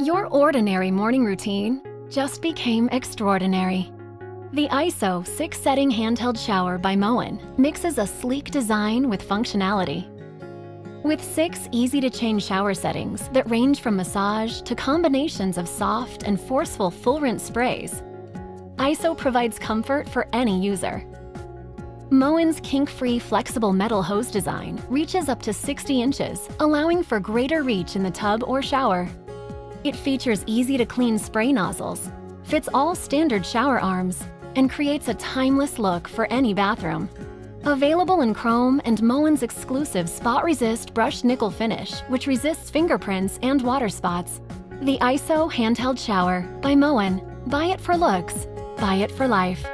Your ordinary morning routine just became extraordinary. The ISO 6-setting handheld shower by Moen mixes a sleek design with functionality. With 6 easy-to-change shower settings that range from massage to combinations of soft and forceful full-rinse sprays, ISO provides comfort for any user. Moen's kink-free flexible metal hose design reaches up to 60 inches, allowing for greater reach in the tub or shower. It features easy-to-clean spray nozzles, fits all standard shower arms, and creates a timeless look for any bathroom. Available in chrome and Moen's exclusive spot-resist brushed nickel finish, which resists fingerprints and water spots. The ISO handheld shower by Moen. Buy it for looks, buy it for life.